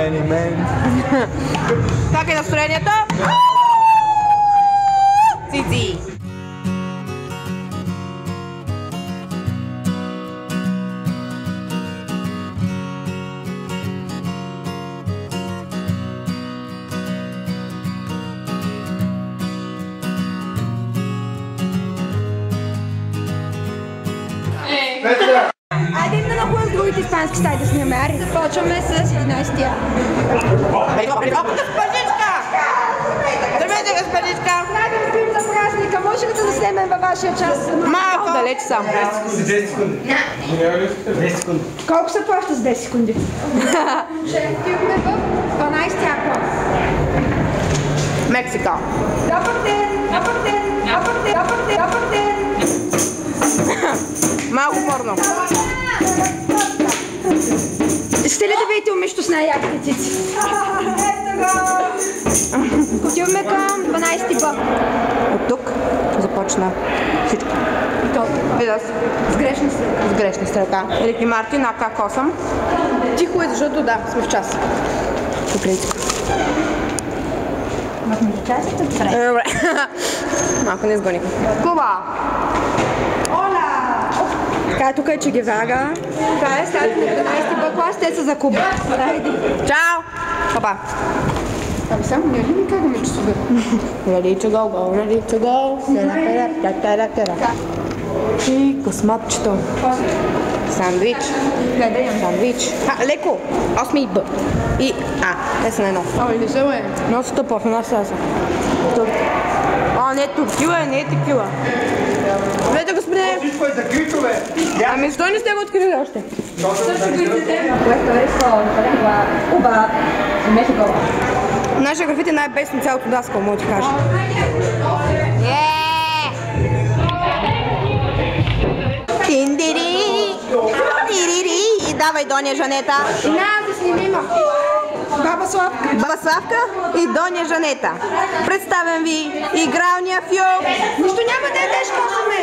many men. Как е настроението? Цици! Айде да нахуем другите испански сайта да снимаме. Ари, започваме с 11-тия. Госпожичка! Здравейте, госпожичка! Здравейте, пим за празника. Може ли да снимем във вашия час? Малко далеч съм. 10 секунди. 10 секунди. Колко се плаща с 10 секунди? Отиваме в 12-тия клас. Мексика. Добър ден! Добър ден! Добър ден! Добър ден! Добър ден! Малко порно. Ще ли да видите умещо с най-яките цици? Ето го! Отиваме към 12-ти бък. От тук започна всичко. Видас. С грешна стрелка. С грешна стрелка. Рики Мартин, АК-8. Тихо е, защото да, сме в час. Покритика. Махме за частите? Добре. Малко не изгоних. Куба! Ола! Така, тук е Че Гевара. Това е стадион на 12-ти Б клас, те са за Куба. Чао! Папа! Ами само не ли ми караме часове? Ready to go, go, ready to go. И косматчето. Сандвич. Сандвич. Леко. 8 и Б. И А. Те са на едно. Ами не се бе. Много са тъпо, в една саса. Не, тортила не е текила. Здравейте, господине. Всичко е закрито, бе. Ами, защо не сте го открили още? Нашия графит е най-бесно цялото даскал, мога ти кажа. Тиндири! Тирири! Давай, Доня Жанета! И нас да снимим. Баба Славка. Баба Славка и Доня Жанета. Представям ви игралния филм. Нищо няма да е тежко, сме.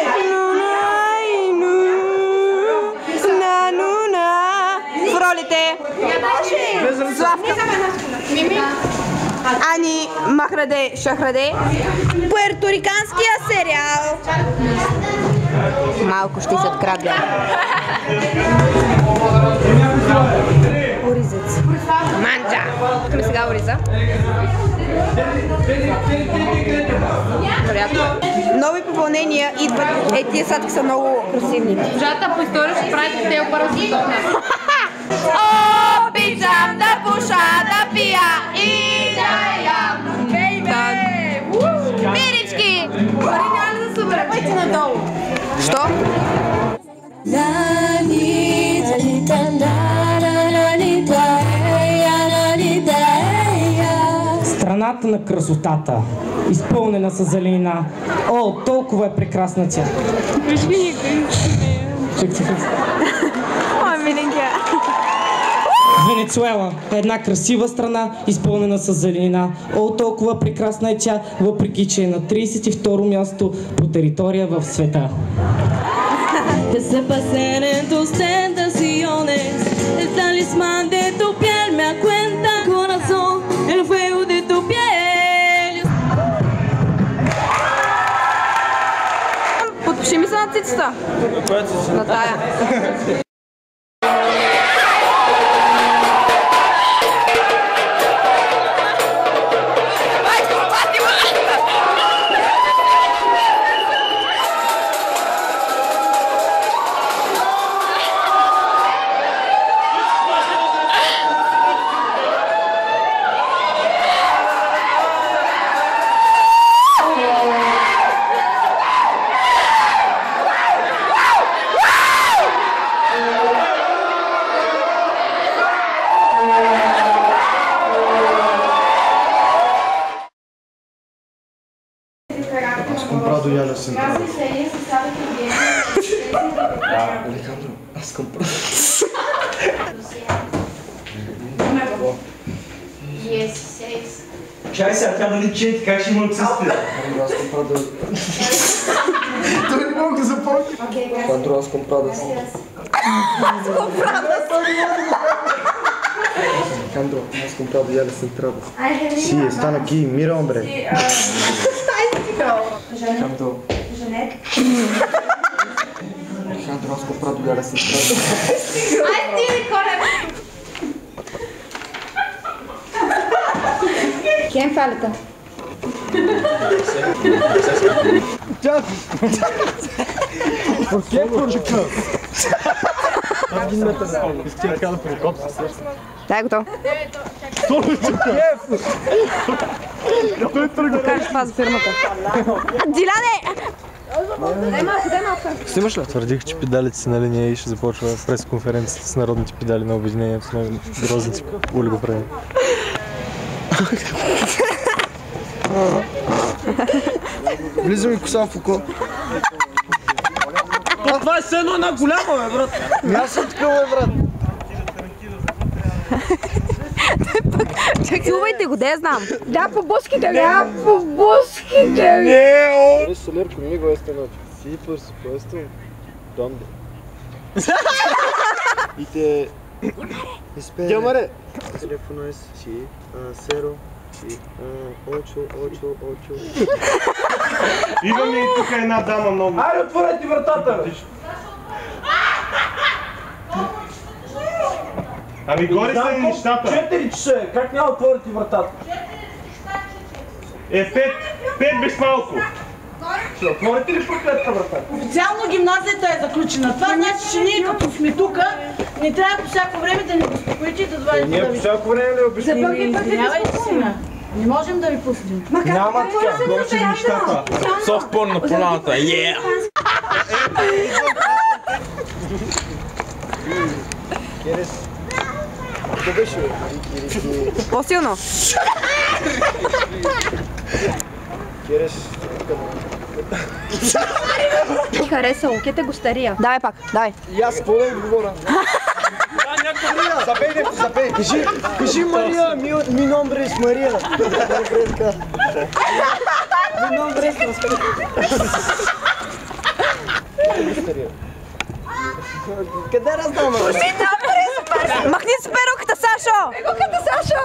В ролите Славка, Ани Махраде Шахраде, пуерториканския сериал Малко ще се открадя. Оризец. Манджа. Искаме сега ориза. Нови попълнения идват. Тия садки са много красивни. Жата по история ще прави коктейл паразит. Обичам да пуша, да пия и да ям. Бейбе! Мирички! Пари няма да събере, пъйте надолу. Що? Страната на красотата, изпълнена с зеленина. О, толкова е прекрасна тя. Ой, миленькия. Венецуела е една красива страна, изпълнена с зеленина. О, толкова прекрасна е тя, въпреки че е на 32-ро място по територия в света. Que se pasen en tus tentaciones, el talismán de tu piel me cuenta, corazón, el fuego de tu piel. Подпиши ми се на цицата. На тая. Has comprado ya la central. Alejandro, has comprado. 16. Чай сега, тя нали чети, как ще има отсъствие? Аз comprado. Той не мога да запомня. Quando has comprado. Alejandro, has comprado. centrado, ya eres centrado. Sí, están aquí, mira, hombre. Alejandro. Alejandro, has comprado ya eres centrado. ¿Quién falta? ¿Por qué? Porque... Искам да кажа прокоп се среща. Дай го то. Той тръгва. Кажеш това за фирмата. Диляне! Дай малко. Снимаш ли? Твърдих, че педалите са на линия и ще започва пресконференцията с народните педали на обединението на грозници олигофрени. Влиза ми коса в око. Това е все едно една голяма, бе, брат. Аз съм такъв, бе, брат. Чувайте го, де я знам. Да, по буските ли? Да, по буските ли? Eres soler conmigo esta noche. Sí, por supuesto. ¿Dónde? Y te... Espera. Llamaré. El teléfono es... Sí. 0... Sí. 888. Идваме и тук една дама много. Айде, отворете вратата, бе. Ами горе са нещата. 4 часа, как няма отворите вратата? 5 без малко. Ще отворите ли проклетата врата? Официално гимназията е заключена. Това значи, че ние като сме тука, не трябва по всяко време да ни безпокоите и да звадите да ви... Ние по всяко време ли обясним? Извинявайте сега. Не можем да ви пуснем. Няма така. Горе са нещата. Софтпорн на поляната. Yeah! По-силно. Ти хареса луките го стария. Давай пак, давай. И аз какво да отговоря? Забей. Кажи Мария, ми номер е с Мария. Ми номер е с Мария. Къде раздаваме? Махни с перуката, Сашо! Перуката, Сашо!